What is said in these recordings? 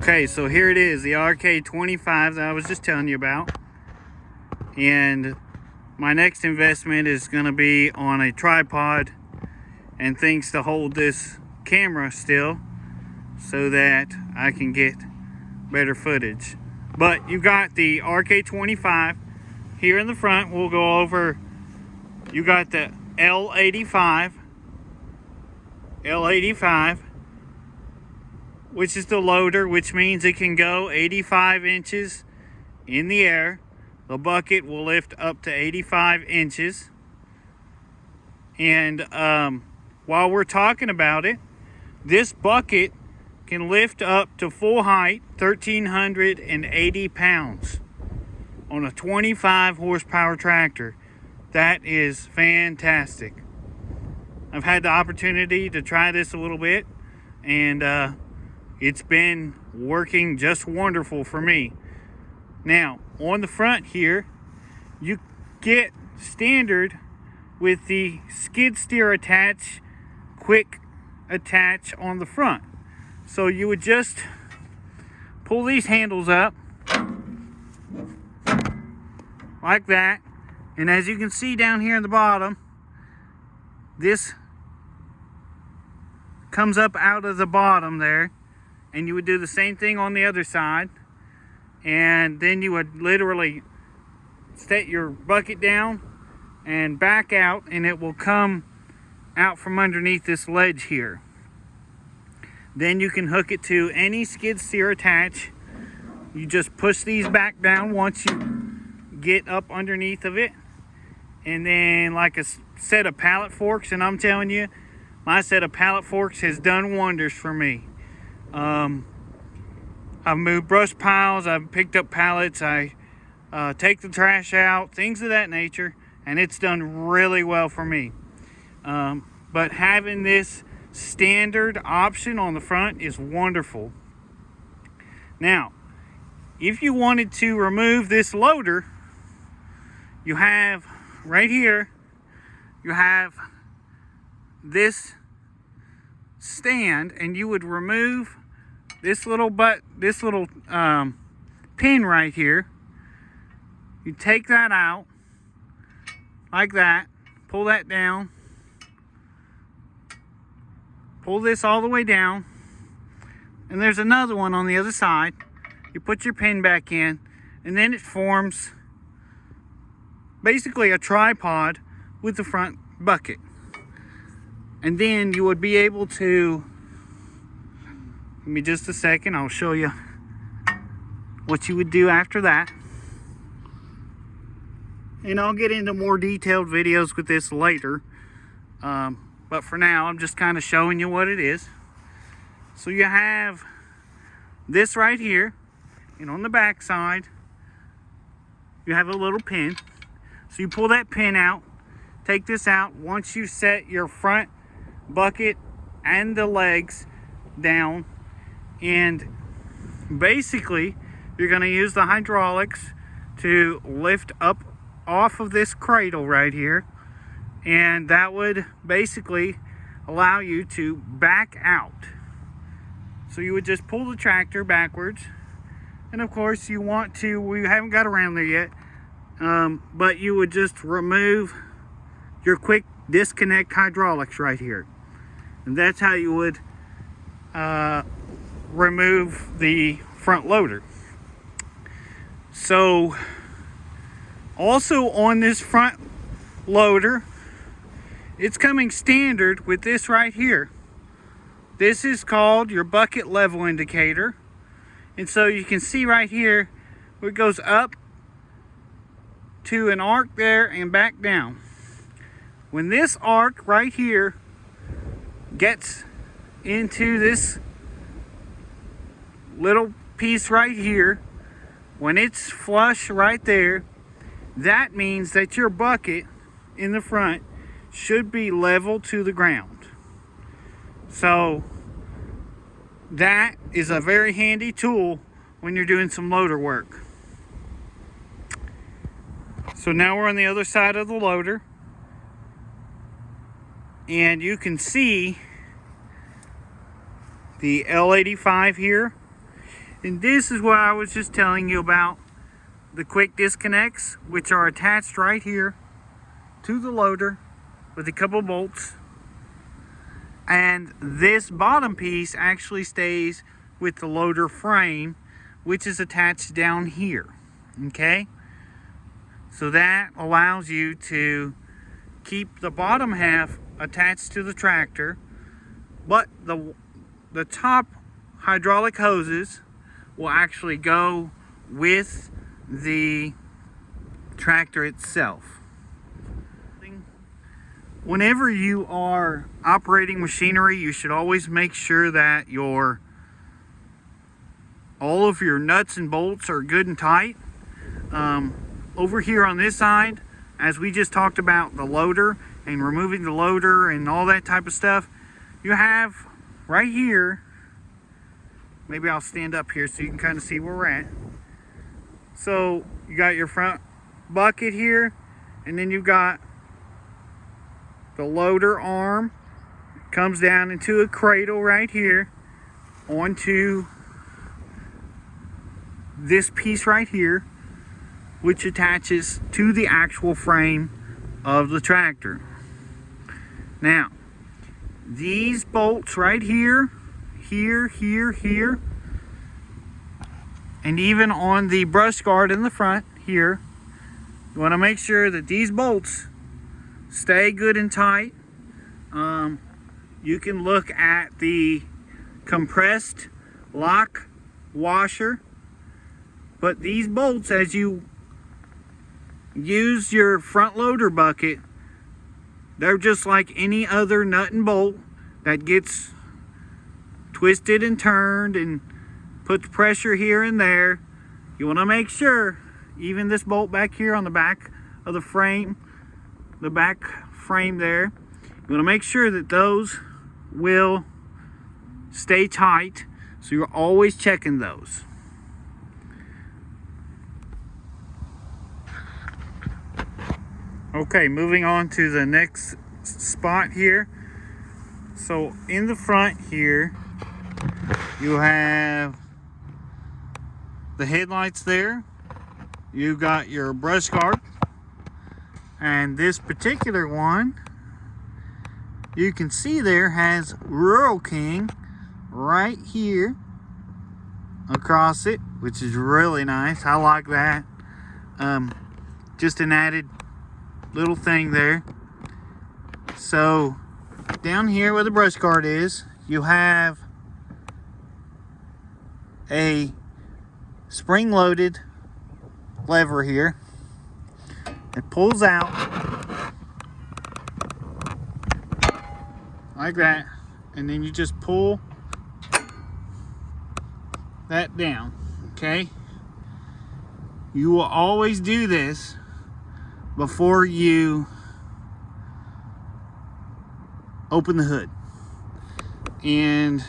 Okay, so here it is, the RK25 that I was just telling you about. And my next investment is going to be on a tripod and things to hold this camera still so that I can get better footage. But you got the RK25 here in the front. We'll go over, you got the L85, which is the loader, which means it can go 85 inches in the air. The bucket will lift up to 85 inches. And while we're talking about it, this bucket can lift up to full height, 1,380 pounds on a 25 horsepower tractor. That is fantastic. I've had the opportunity to try this a little bit, and it's been working just wonderful for me. Now, on the front here, you get standard with the skid steer attach, quick attach on the front. So you would just pull these handles up like that. And as you can see down here in the bottom, this comes up out of the bottom there. And you would do the same thing on the other side. And then you would literally set your bucket down and back out, and it will come out from underneath this ledge here. Then you can hook it to any skid steer attach. You just push these back down once you get up underneath of it. And then like a set of pallet forks, and I'm telling you, my set of pallet forks has done wonders for me. I've moved brush piles, I've picked up pallets, I take the trash out, things of that nature, and it's done really well for me. But having this standard option on the front is wonderful. Now, if you wanted to remove this loader, you have right here, you have this stand, and you would remove this little pin right here. You take that out like that, pull that down, pull this all the way down, and there's another one on the other side. You put your pin back in, and then it forms basically a tripod with the front bucket. And then you would be able to, give me just a second, I'll show you what you would do after that. And I'll get into more detailed videos with this later. But for now, I'm just kind of showing you what it is. So you have this right here, and on the back side, you have a little pin. So you pull that pin out, take this out. Once you set your front bucket and the legs down, and basically you're going to use the hydraulics to lift up off of this cradle right here, and that would basically allow you to back out. So you would just pull the tractor backwards, and of course you want to, we haven't got around there yet, but you would just remove your quick disconnect hydraulics right here. And that's how you would remove the front loader. So also on this front loader, it's coming standard with this right here. This is called your bucket level indicator. And so you can see right here where it goes up to an arc there and back down. When this arc right here gets into this little piece right here, when it's flush right there, that means that your bucket in the front should be level to the ground. So that is a very handy tool when you're doing some loader work. So now we're on the other side of the loader, and you can see the L85 here And this is what I was just telling you about, the quick disconnects, which are attached right here to the loader with a couple bolts. And this bottom piece actually stays with the loader frame, which is attached down here. Okay? So that allows you to keep the bottom half attached to the tractor, but the top hydraulic hoses will actually go with the tractor itself. Whenever you are operating machinery, you should always make sure that all of your nuts and bolts are good and tight. Over here on this side, as we just talked about the loader and removing the loader and all that type of stuff, you have right here, maybe I'll stand up here so you can kind of see where we're at. So you got your front bucket here, and then you've got the loader arm. It comes down into a cradle right here onto this piece right here, which attaches to the actual frame of the tractor. Now, these bolts right here, here, and even on the brush guard in the front here, you want to make sure that these bolts stay good and tight. You can look at the compressed lock washer, but these bolts, as you use your front loader bucket, they're just like any other nut and bolt that gets twisted and turned and puts pressure here and there. You want to make sure, even this bolt back here on the back of the frame, the back frame there, you want to make sure that those will stay tight, so you're always checking those. Okay, moving on to the next spot here. So in the front here, you have the headlights there. You got your brush guard, and this particular one, you can see there has Rural King right here across it, which is really nice. I like that. Just an added little thing there. So down here where the brush guard is, you have a spring-loaded lever here. It pulls out like that, and then you just pull that down. Okay, you will always do this before you open the hood. And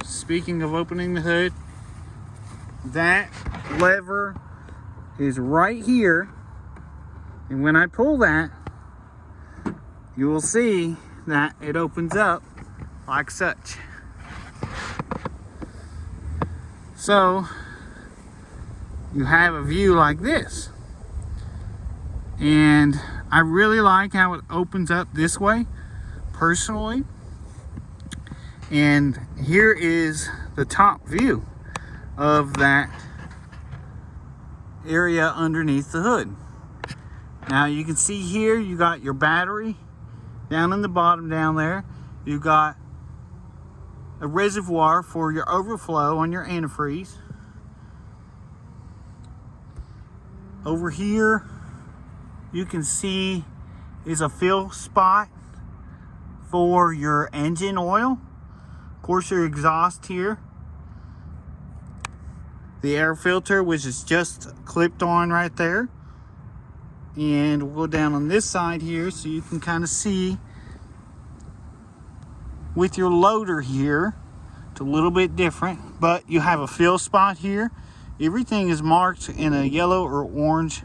speaking of opening the hood, that lever is right here, and when I pull that, you will see that it opens up like such. So you have a view like this, and I really like how it opens up this way personally. And here is the top view of that area underneath the hood. Now you can see here you got your battery down in the bottom down there. You got a reservoir for your overflow on your antifreeze. Over here you can see is a fill spot for your engine oil. Of course, your exhaust here. The air filter, which is just clipped on right there. And we'll go down on this side here so you can kind of see with your loader here. It's a little bit different, but you have a fill spot here. Everything is marked in a yellow or orange.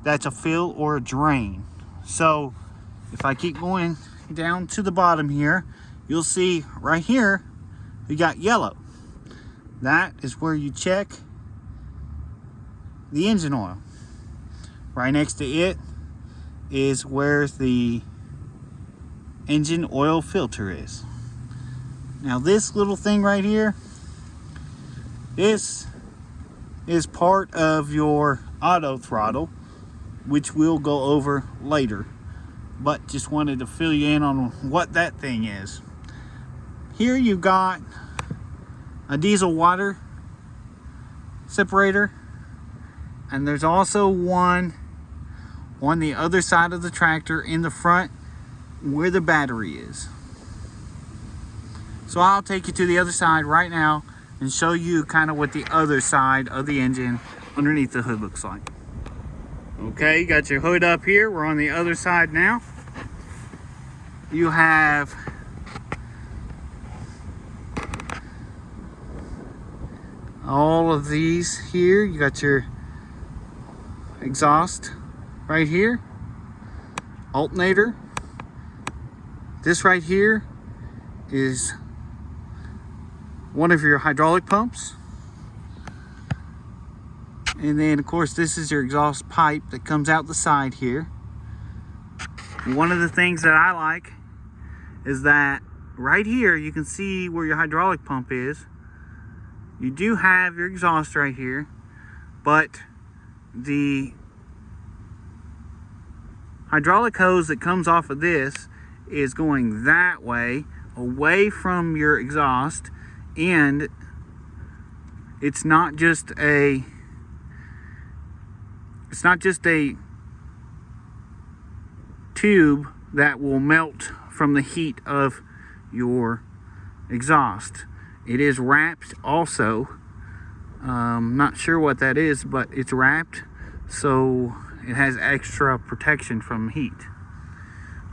That's a fill or a drain. So if I keep going down to the bottom here, you'll see right here we got yellow. that is where you check the engine oil. Right next to it is where the engine oil filter is. Now this little thing right here, this is part of your auto throttle, which we'll go over later, but just wanted to fill you in on what that thing is. Here you've got a diesel water separator, and there's also one on the other side of the tractor in the front where the battery is. So I'll take you to the other side right now and show you kind of what the other side of the engine underneath the hood looks like. Okay, you got your hood up here. We're on the other side now. You have all of these here. You got your exhaust right here, alternator. This right here is one of your hydraulic pumps. And then of course this is your exhaust pipe that comes out the side here. One of the things that I like is that right here you can see where your hydraulic pump is. You do have your exhaust right here, but the hydraulic hose that comes off of this is going that way, away from your exhaust, and it's not just a tube that will melt from the heat of your exhaust. It is wrapped also. Not sure what that is, but it's wrapped so it has extra protection from heat.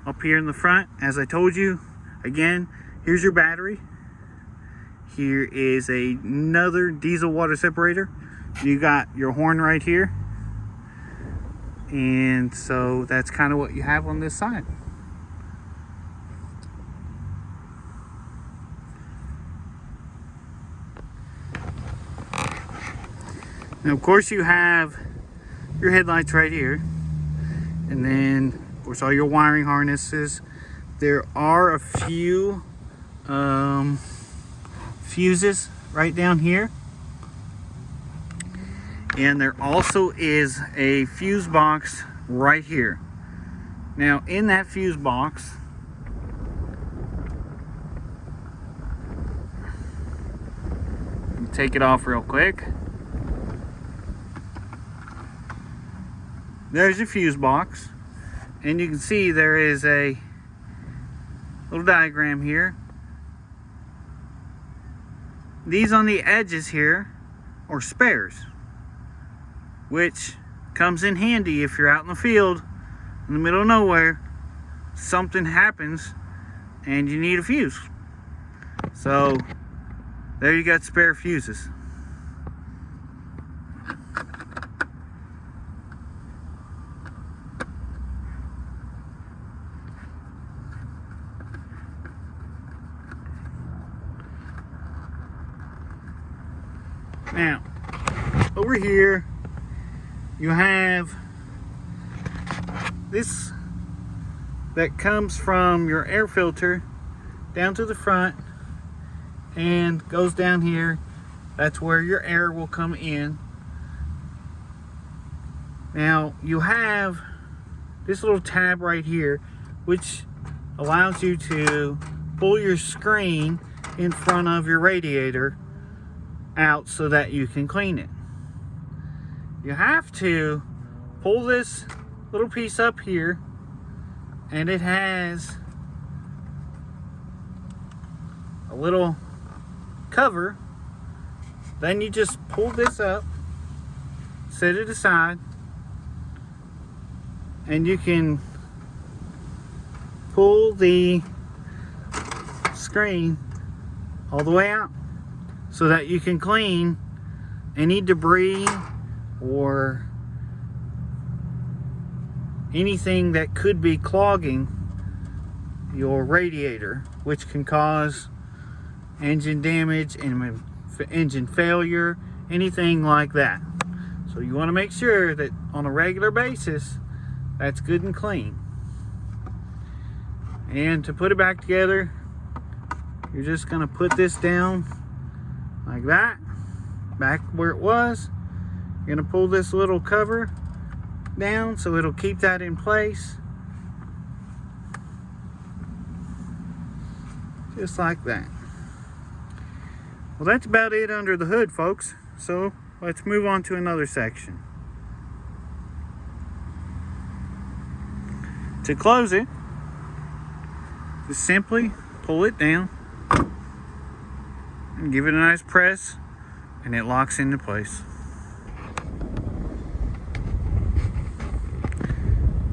Up here in the front, as I told you, again, here's your battery. Here is another diesel water separator. You got your horn right here. And so that's kind of what you have on this side. Now, of course, you have your headlights right here. And then, of course, all your wiring harnesses. There are a few fuses right down here. And there also is a fuse box right here. Now, in that fuse box, let me take it off real quick. There's your fuse box, and you can see there is a little diagram here. These on the edges here are spares, which comes in handy if you're out in the field in the middle of nowhere, something happens and you need a fuse. So there you got spare fuses. Now, over here, you have this that comes from your air filter down to the front and goes down here. That's where your air will come in. Now, you have this little tab right here, which allows you to pull your screen in front of your radiator out so that you can clean it. You have to pull this little piece up here, and it has a little cover. Then you just pull this up, set it aside, and you can pull the screen all the way out so that you can clean any debris or anything that could be clogging your radiator, which can cause engine damage and engine failure, anything like that. So you want to make sure that on a regular basis that's good and clean. And to put it back together, you're just going to put this down like that, back where it was. You're going to pull this little cover down so it'll keep that in place, just like that. Well, that's about it under the hood, folks. So let's move on to another section. To close it, just simply pull it down and give it a nice press, and it locks into place.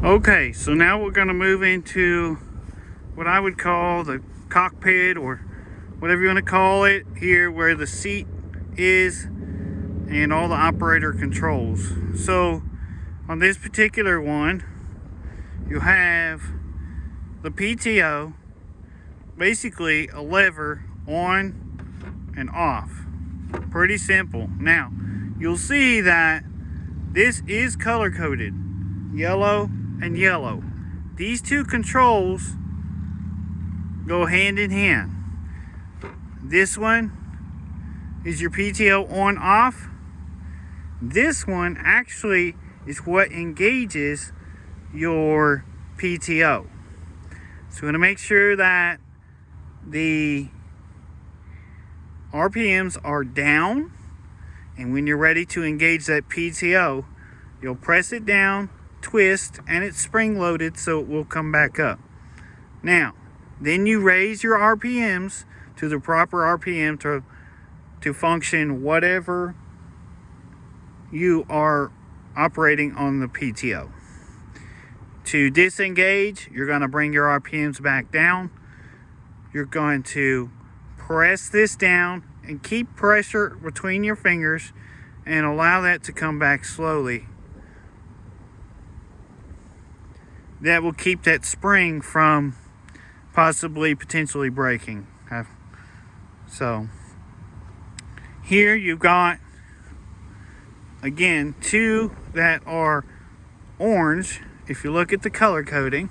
Okay, so now we're going to move into what I would call the cockpit, or whatever you want to call it, here where the seat is and all the operator controls. So on this particular one, you have the PTO, basically a lever on and off. Pretty simple. Now you'll see that this is color coded, yellow and yellow. These two controls go hand in hand. This one is your PTO on off. This one actually is what engages your PTO. So we're going to make sure that the RPMs are down, and when you're ready to engage that PTO, you'll press it down, twist, and it's spring loaded so it will come back up. Now then you raise your RPMs to the proper RPM to function whatever you are operating on the PTO. To disengage, you're going to bring your RPMs back down. You're going to press this down and keep pressure between your fingers and allow that to come back slowly. That will keep that spring from potentially breaking. So here you've got, again, two that are orange if you look at the color coding,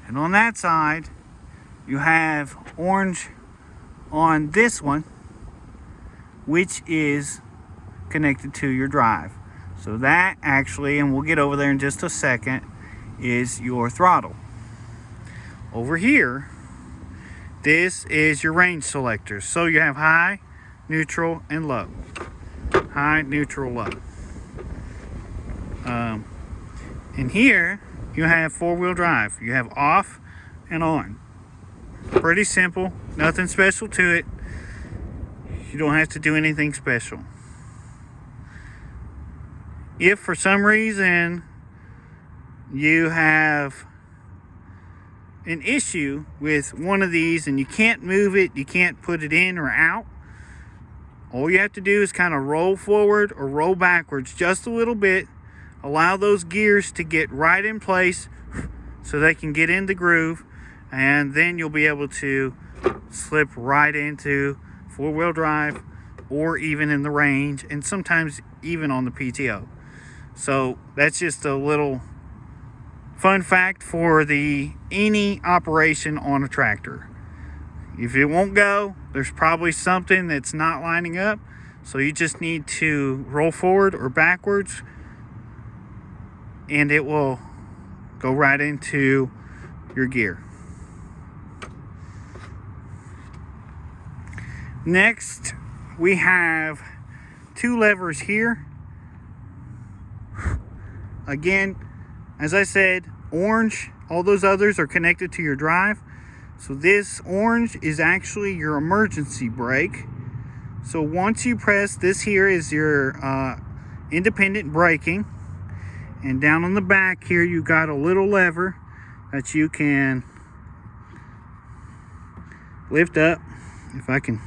and on that side you have orange on this one, which is connected to your drive. So that actually, and we'll get over there in just a second, is your throttle. Over here, this is your range selectors. So you have high, neutral, and low. High, neutral, low. And here you have four-wheel drive. You have off and on. Pretty simple, nothing special to it. You don't have to do anything special. If for some reason you have an issue with one of these and you can't move it, you can't put it in or out, all you have to do is kind of roll forward or roll backwards just a little bit. Allow those gears to get right in place so they can get in the groove, and then you'll be able to slip right into four-wheel drive, or even in the range, and sometimes even on the PTO. So that's just a little fun fact for any operation on a tractor. If it won't go, there's probably something that's not lining up, so you just need to roll forward or backwards, and it will go right into your gear. Next, we have two levers here. Again, as I said, orange, all those others are connected to your drive. So this orange is actually your emergency brake. So once you press, this here is your independent braking. And down on the back here, you got a little lever that you can lift up. If I can,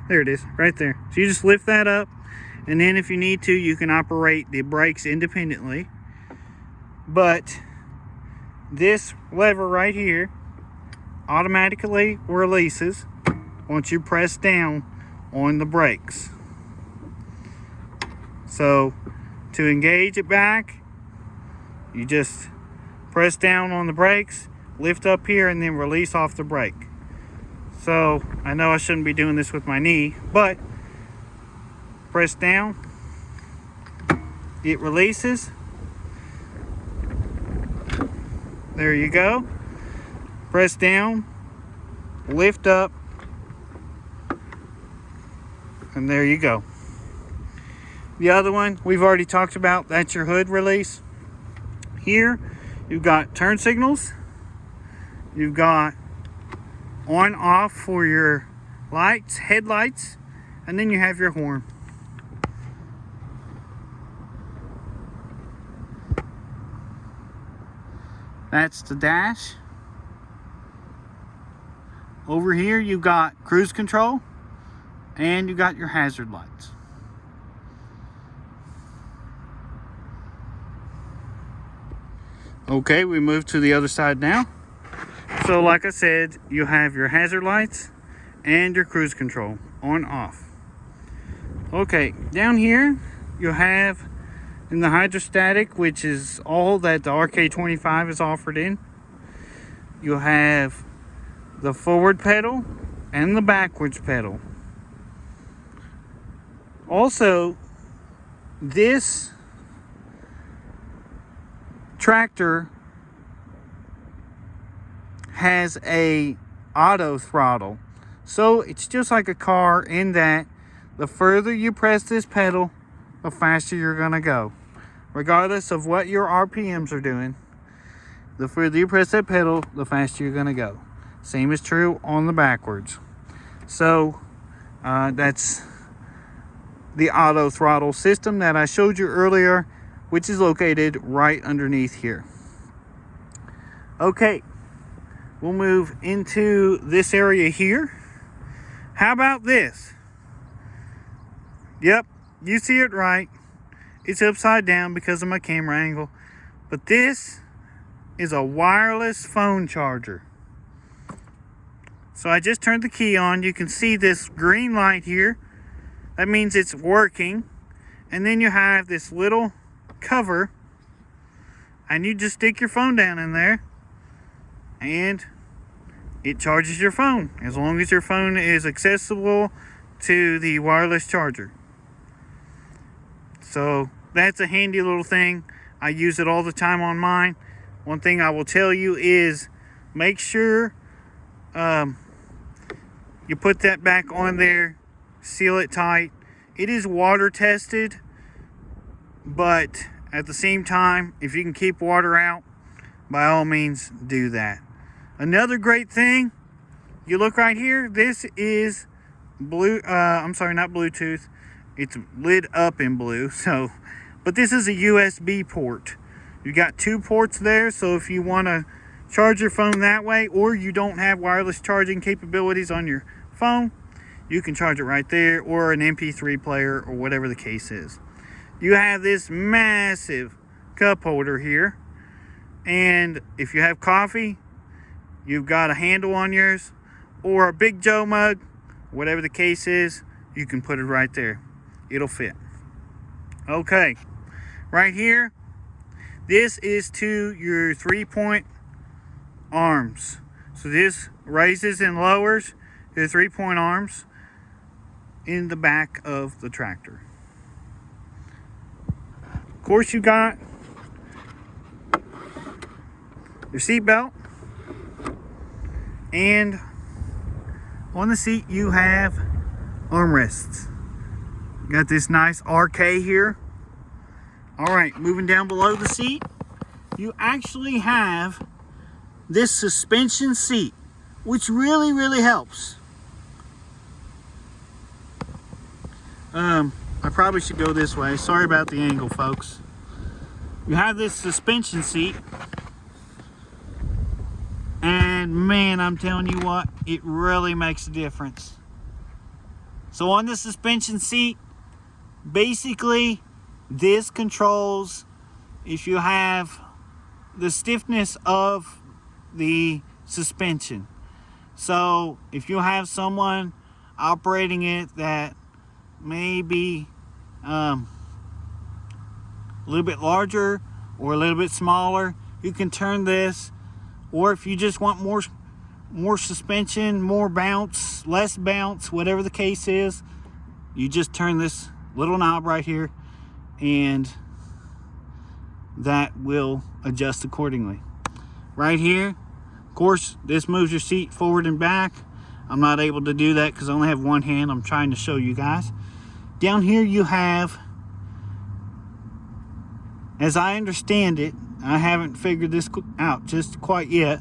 there it is, right there. So you just lift that up, and then if you need to, you can operate the brakes independently. But this lever right here automatically releases once you press down on the brakes. So to engage it back, you just press down on the brakes, lift up here, and then release off the brake. So I know I shouldn't be doing this with my knee, but press down, it releases. There you go. Press down, lift up, and there you go. The other one we've already talked about, that's your hood release. Here you've got turn signals, you've got on off for your lights, headlights, and then you have your horn. That's the dash. Over here you've got cruise control, and you got your hazard lights. Okay, we move to the other side now. So like I said, you have your hazard lights and your cruise control on off. Okay, down here you have in the hydrostatic, which is all that the RK25 is offered in. You have the forward pedal and the backwards pedal. Also, this tractor has a auto throttle, so it's just like a car in that the further you press this pedal, the faster you're gonna go, regardless of what your RPMs are doing. The further you press that pedal, the faster you're gonna go. Same is true on the backwards. So that's the auto throttle system that I showed you earlier, which is located right underneath here. Okay, we'll move into this area here. How about this? Yep, you see it right. It's upside down because of my camera angle. But this is a wireless phone charger. So I just turned the key on. You can see this green light here. That means it's working. And then you have this little cover, and you just stick your phone down in there and it charges your phone, as long as your phone is accessible to the wireless charger. So that's a handy little thing. I use it all the time on mine. One thing I will tell you is make sure you put that back on there, seal it tight. It is water tested, but at the same time, if you can keep water out, by all means do that. Another great thing, you look right here, this is blue, I'm sorry, not Bluetooth. It's lit up in blue, so, but this is a USB port. You got 2 ports there, so if you want to charge your phone that way, or you don't have wireless charging capabilities on your phone, you can charge it right there, or an MP3 player, or whatever the case is. You have this massive cup holder here, and if you have coffee, you've got a handle on yours, or a Big Joe mug, whatever the case is, you can put it right there. It'll fit. Okay, right here, this is to your 3-point arms. So this raises and lowers your 3-point arms in the back of the tractor. Of course, you got your seat belt, and on the seat you have armrests. You got this nice RK here. Alright, moving down below the seat, you actually have this suspension seat, which really helps. I probably should go this way. Sorry about the angle, folks. You have this suspension seat, and man, I'm telling you what, it really makes a difference. So on the suspension seat, basically this controls if you have the stiffness of the suspension. So if you have someone operating it that maybe a little bit larger or a little bit smaller, you can turn this. Or if you just want more suspension, more bounce, less bounce, whatever the case is, you just turn this little knob right here, and that will adjust accordingly. Right here, of course, this moves your seat forward and back. I'm not able to do that because I only have one hand. I'm trying to show you guys. Down here you have, as I understand it, I haven't figured this out just quite yet.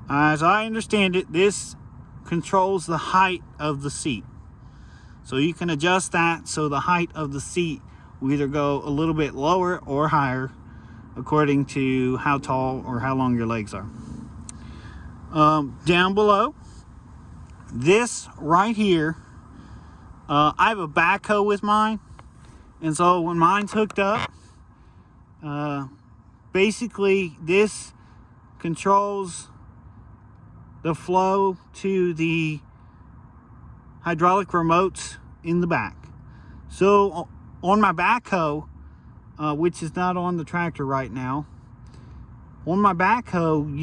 As I understand it, this controls the height of the seat. So you can adjust that so the height of the seat will either go a little bit lower or higher according to how tall or how long your legs are. Down below, this right here, I have a backhoe with mine, and so when mine's hooked up, basically this controls the flow to the hydraulic remotes in the back. So on my backhoe, which is not on the tractor right now, on my backhoe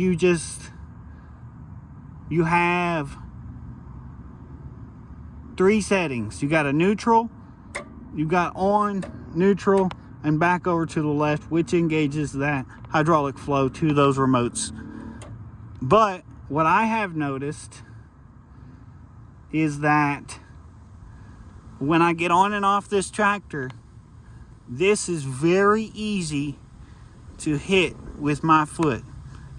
you have 3 settings. You got a neutral, you got on, neutral, and back over to the left, which engages that hydraulic flow to those remotes. But what I have noticed is that when I get on and off this tractor, this is very easy to hit with my foot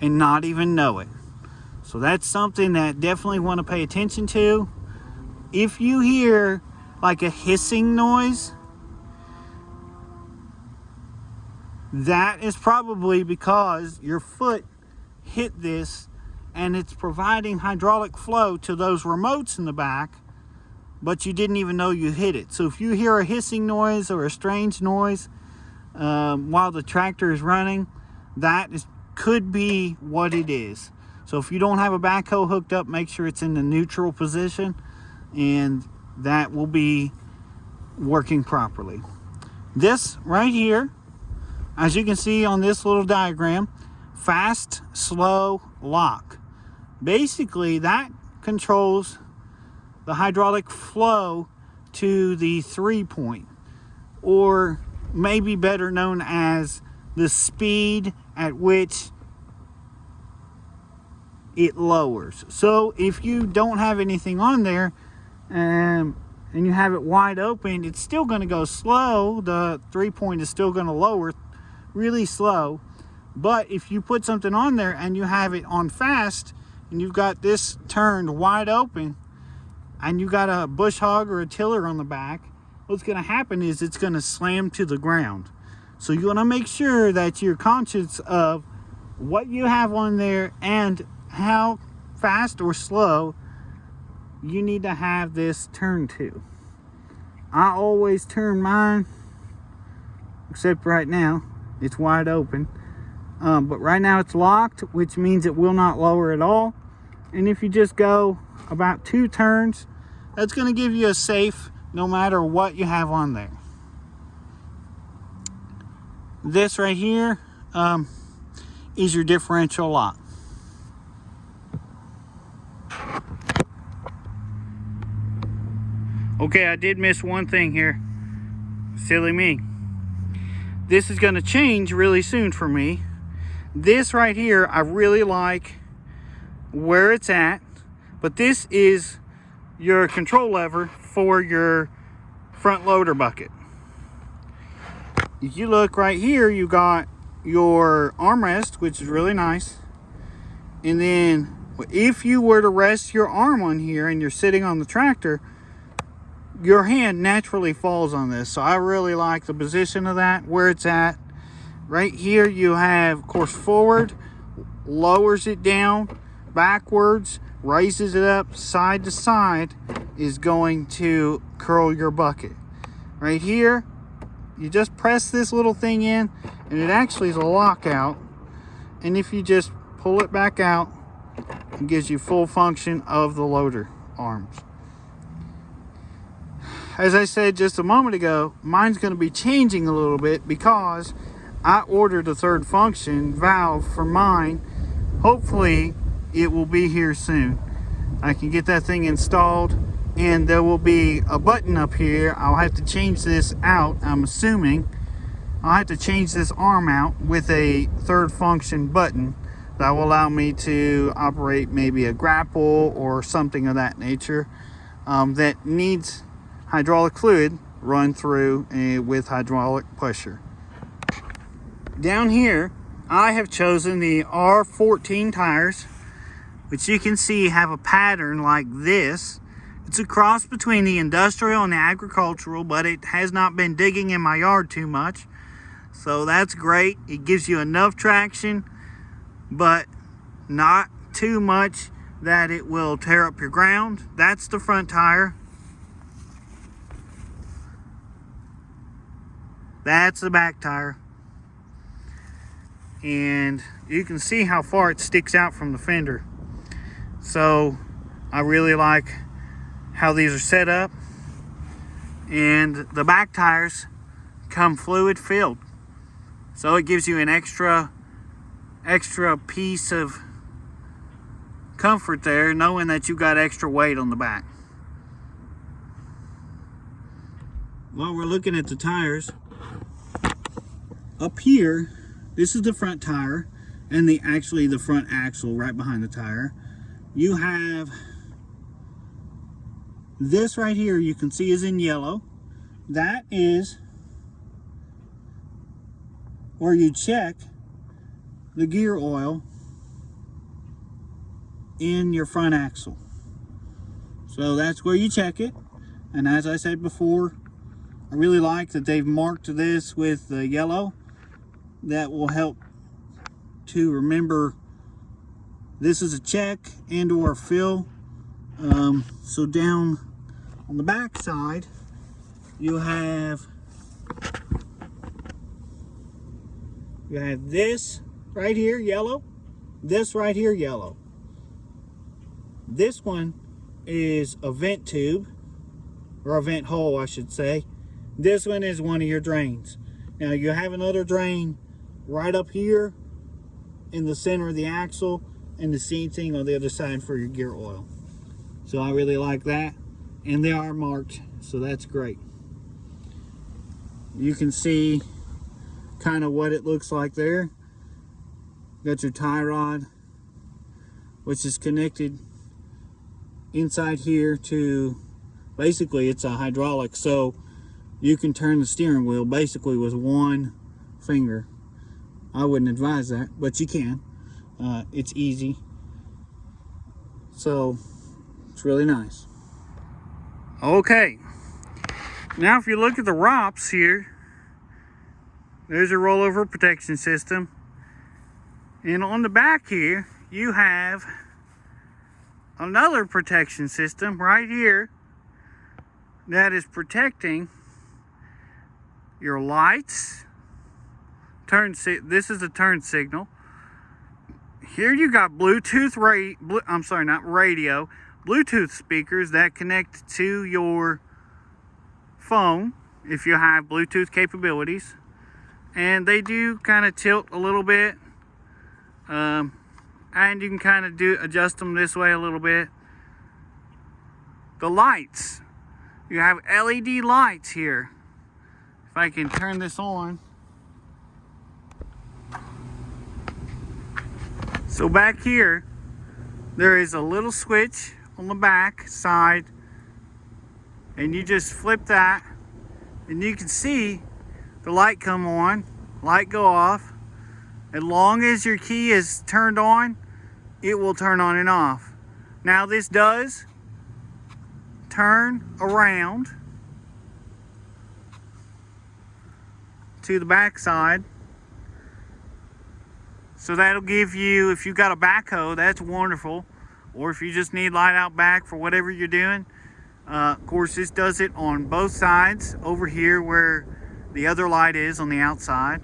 and not even know it. So that's something that definitely want to pay attention to. If you hear like a hissing noise, that is probably because your foot hit this and it's providing hydraulic flow to those remotes in the back, but you didn't even know you hit it. So if you hear a hissing noise or a strange noise while the tractor is running, could be what it is. So if you don't have a backhoe hooked up, make sure it's in the neutral position, and that will be working properly. This right here, as you can see on this little diagram, fast, slow, lock. Basically, that controls the hydraulic flow to the 3-point, or maybe better known as the speed at which it lowers. So if you don't have anything on there and you have it wide open, it's still going to go slow. The 3-point is still going to lower really slow. But if you put something on there and you have it on fast and you've got this turned wide open and you got a bush hog or a tiller on the back, what's going to happen is it's going to slam to the ground. So you want to make sure that you're conscious of what you have on there and how fast or slow you need to have this turned to. I always turn mine, except right now it's wide open, but right now it's locked, which means it will not lower at all. And if you just go about 2 turns, that's going to give you a safe no matter what you have on there. This right here is your differential lock. Okay, I did miss one thing here. Silly me. This is going to change really soon for me. This right here, I really like where it's at, but this is your control lever for your front loader bucket. If you look right here, you got your armrest, which is really nice. And then if you were to rest your arm on here and you're sitting on the tractor, your hand naturally falls on this. So I really like the position of that, where it's at. Right here you have, of course, forward, lowers it down, backwards, raises it up, side to side is going to curl your bucket. Right here, you just press this little thing in and it actually is a lockout. And if you just pull it back out, it gives you full function of the loader arms. as I said just a moment ago, mine's going to be changing a little bit because I ordered a third function valve for mine. Hopefully it will be here soon. I can get that thing installed, and there will be a button up here. I'll have to change this out. I'm assuming I'll have to change this arm out with a third function button that will allow me to operate maybe a grapple or something of that nature that needs hydraulic fluid run through with hydraulic pusher. Down here I have chosen the R14 tires, which you can see have a pattern like this. It's a cross between the industrial and the agricultural, but it has not been digging in my yard too much, so that's great. It gives you enough traction, but not too much that it will tear up your ground. That's the front tire. That's the back tire. And you can see how far it sticks out from the fender. So I really like how these are set up. And the back tires come fluid filled, so it gives you an extra piece of comfort there, knowing that you got extra weight on the back. While we're looking at the tires, up here, this is the front tire and the front axle right behind the tire. You have this right here, you can see is in yellow. That is where you check the gear oil in your front axle. So that's where you check it. And as I said before, I really like that they've marked this with the yellow. That will help to remember this is a check and or fill. So down on the back side, you have this right here yellow, this right here yellow. This one is a vent tube, or a vent hole I should say. This one is one of your drains. Now you have another drain right up here in the center of the axle, and the same thing on the other side for your gear oil. So I really like that, and they are marked, so that's great. You can see kind of what it looks like there. Got your tie rod, which is connected inside here to, basically it's a hydraulic, so you can turn the steering wheel basically with one finger. I wouldn't advise that, but you can. It's easy. So it's really nice. Okay. Now if you look at the ROPS here, there's a rollover protection system. And on the back here, you have another protection system right here that is protecting your lights. This is a turn signal. Here you got Bluetooth Bluetooth speakers that connect to your phone if you have Bluetooth capabilities, and they do kind of tilt a little bit, and you can kind of adjust them this way a little bit. The lights, you have LED lights here. If I can turn this on. So back here, there is a little switch on the back side, and you just flip that, and you can see the light come on, light go off. As long as your key is turned on, it will turn on and off. Now this does turn around to the back side. So that'll give you, if you've got a backhoe, that's wonderful. Or if you just need light out back for whatever you're doing. Of course, this does it on both sides over here where the other light is on the outside.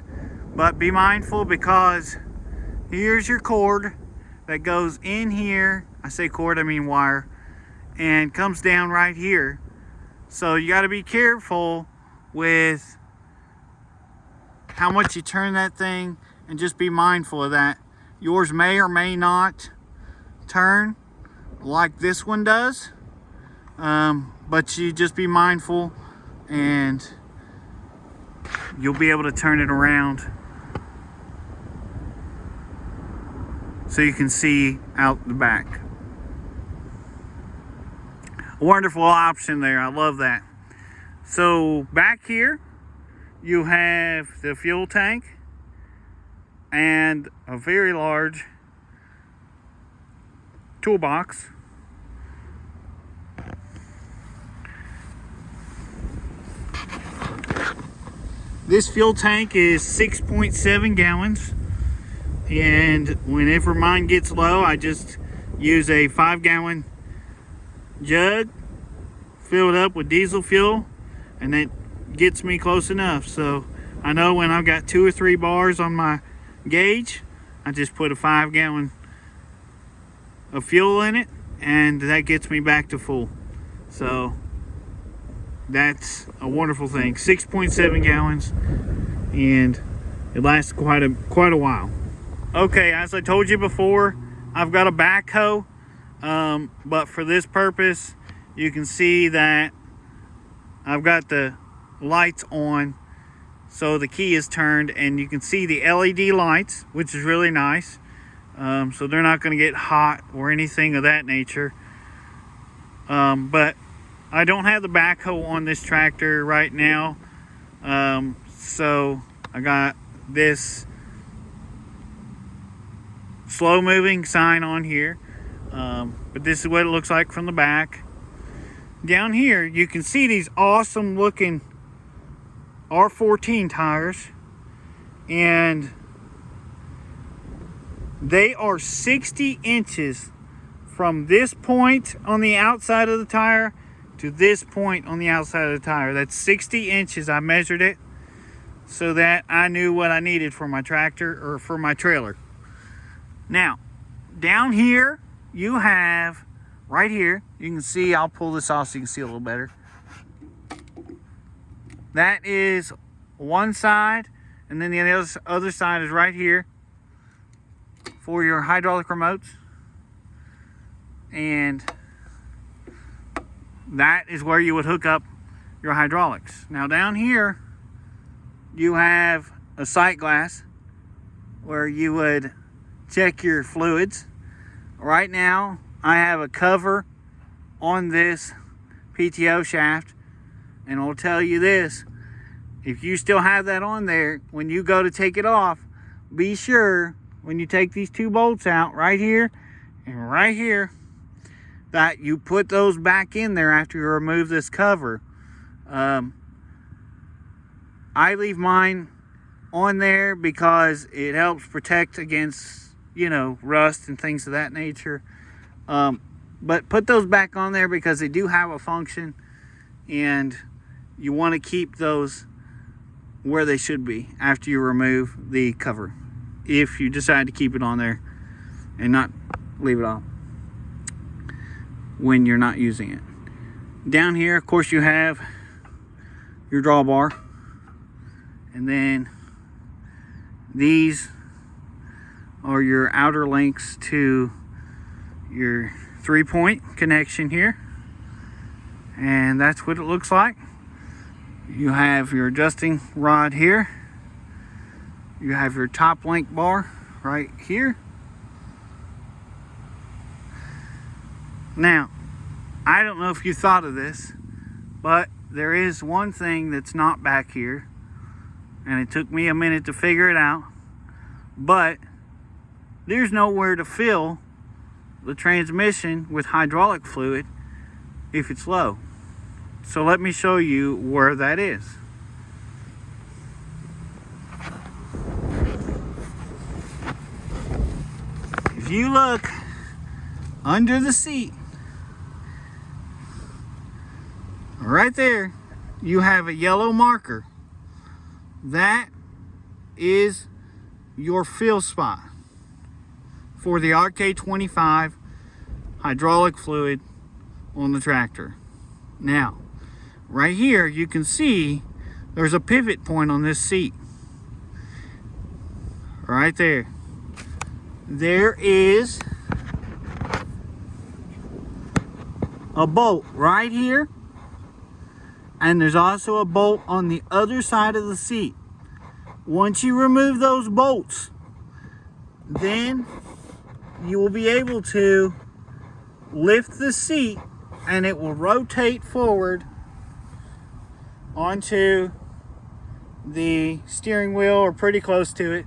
But be mindful, because here's your cord that goes in here. I say cord, I mean wire. And comes down right here. So you got to be careful with how much you turn that thing, and just be mindful of that. Yours may or may not turn like this one does, but you just be mindful and you'll be able to turn it around so you can see out the back. A wonderful option there. I love that. So back here you have the fuel tank and a very large toolbox. This fuel tank is 6.7 gallons, and whenever mine gets low, I just use a 5-gallon jug, fill it up with diesel fuel, and it gets me close enough. So I know when I've got 2 or 3 bars on my gauge, I just put a 5-gallon of fuel in it, and that gets me back to full. So that's a wonderful thing. 6.7 gallons, and it lasts quite a while. Okay, as I told you before, I've got a backhoe, but for this purpose, you can see that I've got the lights on, so the key is turned, and you can see the LED lights, which is really nice. So they're not going to get hot or anything of that nature. But I don't have the backhoe on this tractor right now, so I got this slow moving sign on here, but this is what it looks like from the back. Down here you can see these awesome looking R14 tires, and they are 60 inches from this point on the outside of the tire to this point on the outside of the tire. That's 60 inches. I measured it so that I knew what I needed for my tractor or for my trailer. Now, down here you have, right here, you can see, I'll pull this off so you can see a little better. That is one side, and then the other side is right here for your hydraulic remotes, and that is where you would hook up your hydraulics. Now down here you have a sight glass where you would check your fluids. Right now I have a cover on this PTO shaft, and I'll tell you this, if you still have that on there, when you go to take it off, be sure when you take these 2 bolts out right here and right here that you put those back in there after you remove this cover. I leave mine on there because it helps protect against, you know, rust and things of that nature. But put those back on there because they do have a function, and you want to keep those where they should be after you remove the cover, if you decide to keep it on there and not leave it off when you're not using it. Down here, of course, you have your drawbar, and then these are your outer links to your 3-point connection here, and that's what it looks like. You have your adjusting rod here. You have your top link bar right here. Now, I don't know if you thought of this, but there is one thing that's not back here, and it took me a minute to figure it out, but there's nowhere to fill the transmission with hydraulic fluid if it's low. So let me show you where that is. If you look under the seat, right there, you have a yellow marker. That is your fill spot for the RK25 hydraulic fluid on the tractor. Now, right here, you can see there's a pivot point on this seat. Right there. There is a bolt right here. And there's also a bolt on the other side of the seat. Once you remove those bolts, then you will be able to lift the seat and it will rotate forward onto the steering wheel or pretty close to it.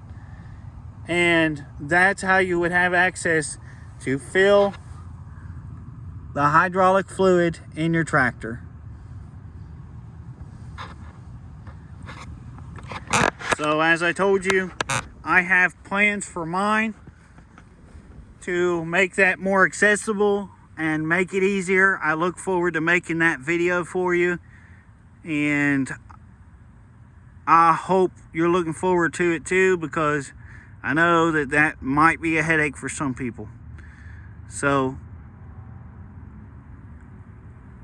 And that's how you would have access to fill the hydraulic fluid in your tractor. So as I told you, I have plans for mine to make that more accessible and make it easier. I look forward to making that video for you, and I hope you're looking forward to it too, because I know that that might be a headache for some people. So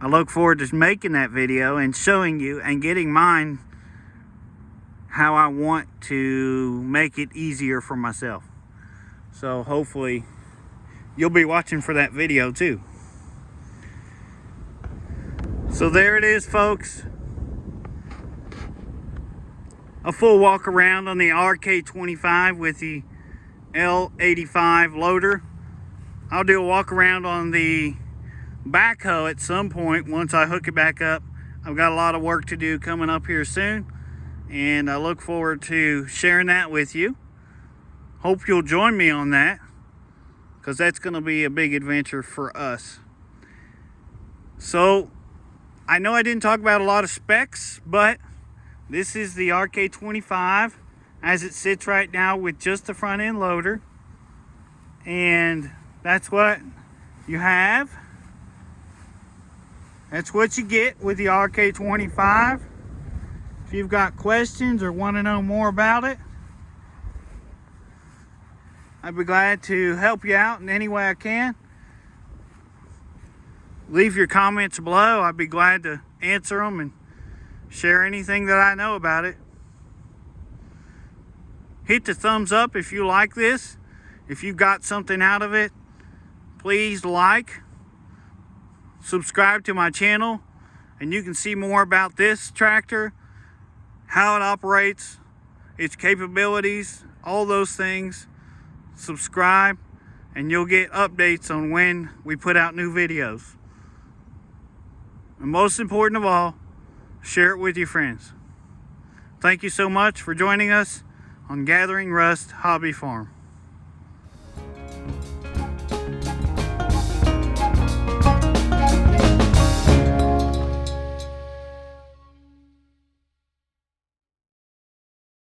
I look forward to making that video and showing you and getting mine how I want to make it easier for myself. So hopefully you'll be watching for that video too. So there it is, folks. A full walk around on the RK25 with the L85 loader. I'll do a walk around on the backhoe at some point once I hook it back up. I've got a lot of work to do coming up here soon, and I look forward to sharing that with you. Hope you'll join me on that, because that's going to be a big adventure for us. So I know I didn't talk about a lot of specs, but this is the RK25 as it sits right now with just the front end loader, and that's what you have. That's what you get with the RK25. If you've got questions or want to know more about it, I'd be glad to help you out in any way I can. Leave your comments below. I'd be glad to answer them and share anything that I know about it. Hit the thumbs up if you like this. If you got something out of it, please like, subscribe to my channel, and you can see more about this tractor, how it operates, its capabilities, all those things. Subscribe and you'll get updates on when we put out new videos. And most important of all, share it with your friends. Thank you so much for joining us on Gathering Rust Hobby Farm.